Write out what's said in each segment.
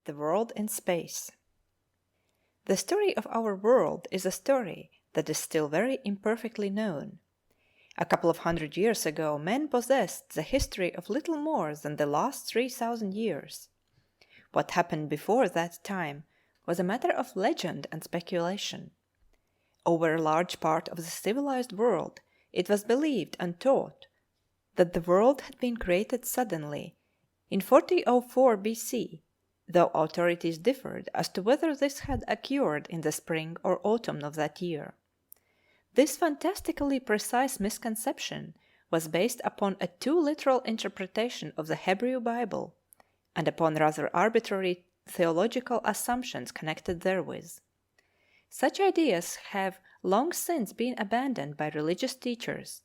The World in Space. The story of our world is a story that is still very imperfectly known. A couple of hundred years ago men possessed the history of little more than the last 3,000 years. What happened before that time was a matter of legend and speculation. Over a large part of the civilized world it was believed and taught that the world had been created suddenly in 4004 BC, though authorities differed as to whether this had occurred in the spring or autumn of that year. This fantastically precise misconception was based upon a too literal interpretation of the Hebrew Bible and upon rather arbitrary theological assumptions connected therewith. Such ideas have long since been abandoned by religious teachers,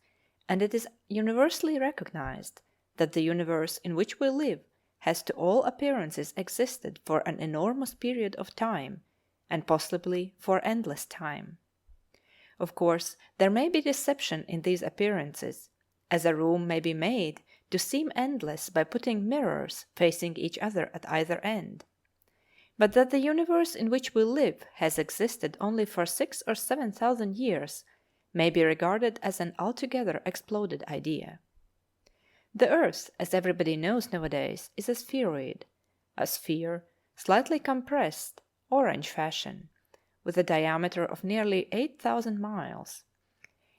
and it is universally recognized that the universe in which we live has to all appearances existed for an enormous period of time, and possibly for endless time. Of course, there may be deception in these appearances, as a room may be made to seem endless by putting mirrors facing each other at either end. But that the universe in which we live has existed only for 6,000 or 7,000 years may be regarded as an altogether exploded idea. The earth, as everybody knows nowadays, is a spheroid, a sphere slightly compressed, orange fashion, with a diameter of nearly 8,000 miles.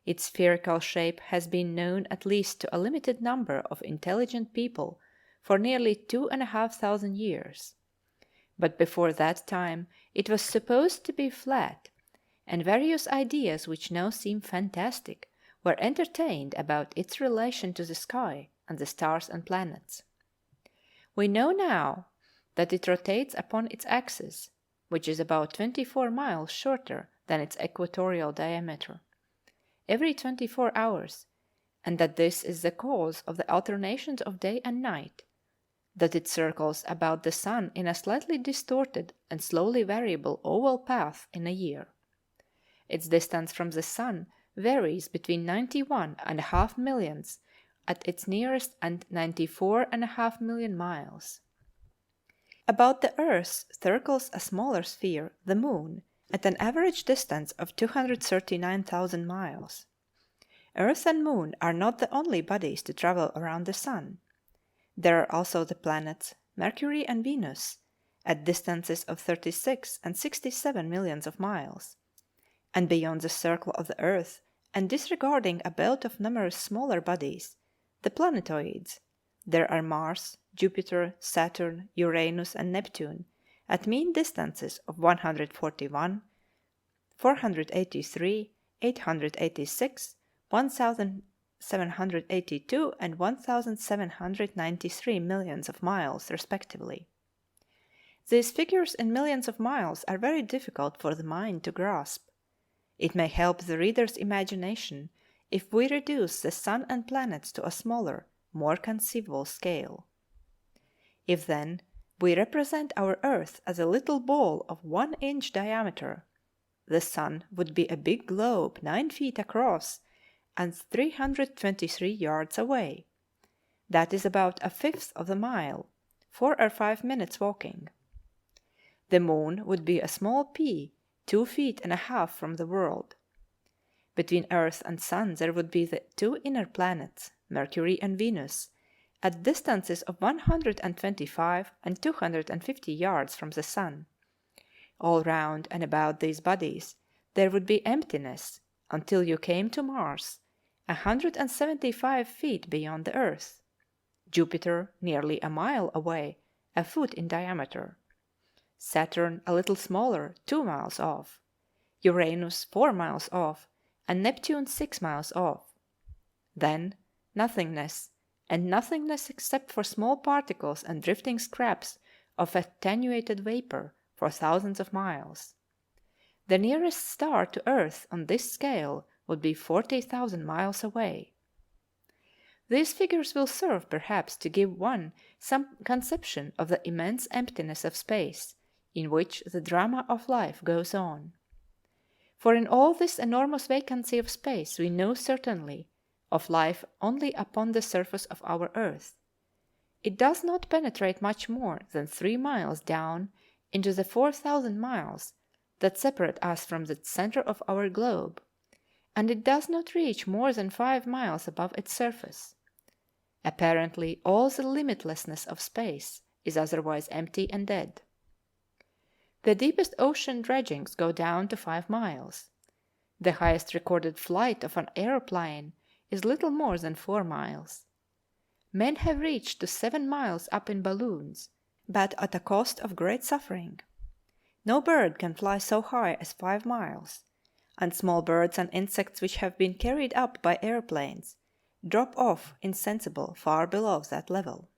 Its spherical shape has been known at least to a limited number of intelligent people for nearly 2,500 years. But before that time it was supposed to be flat, and various ideas which now seem fantastic were entertained about its relation to the sky and the stars and planets. We know now that it rotates upon its axis, which is about 24 miles shorter than its equatorial diameter, every 24 hours, and that this is the cause of the alternations of day and night, that it circles about the sun in a slightly distorted and slowly variable oval path in a year. Its distance from the sun varies between 91.5 millions at its nearest and 94.5 million miles. About the earth circles a smaller sphere, the moon, at an average distance of 239,000 miles. Earth and moon are not the only bodies to travel around the sun. There are also the planets, Mercury and Venus, at distances of 36 and 67 millions of miles. And beyond the circle of the earth, and disregarding a belt of numerous smaller bodies, the planetoids, there are Mars, Jupiter, Saturn, Uranus, and Neptune at mean distances of 141, 483, 886, 1,782, and 1,793 millions of miles, respectively. These figures in millions of miles are very difficult for the mind to grasp. It may help the reader's imagination if we reduce the sun and planets to a smaller, more conceivable scale. If, then, we represent our earth as a little ball of 1-inch diameter, the sun would be a big globe 9 feet across and 323 yards away. That is about a fifth of the mile, 4 or 5 minutes walking. The moon would be a small pea 2.5 feet from the world. Between earth and sun there would be the two inner planets, Mercury and Venus, at distances of 125 and 250 yards from the sun. All round and about these bodies there would be emptiness until you came to Mars, 175 feet beyond the earth, Jupiter nearly a mile away, a foot in diameter, Saturn a little smaller, 2 miles off, Uranus 4 miles off, and Neptune 6 miles off. Then nothingness, and nothingness except for small particles and drifting scraps of attenuated vapor for thousands of miles. The nearest star to Earth on this scale would be 40,000 miles away. These figures will serve perhaps to give one some conception of the immense emptiness of space in which the drama of life goes on. For in all this enormous vacancy of space we know certainly of life only upon the surface of our earth. it does not penetrate much more than 3 miles down into the 4,000 miles that separate us from the center of our globe, and it does not reach more than 5 miles above its surface. Apparently, all the limitlessness of space is otherwise empty and dead. The deepest ocean dredgings go down to 5 miles. The highest recorded flight of an aeroplane is little more than 4 miles. Men have reached to 7 miles up in balloons, but at a cost of great suffering. No bird can fly so high as 5 miles, and small birds and insects which have been carried up by airplanes drop off insensible far below that level.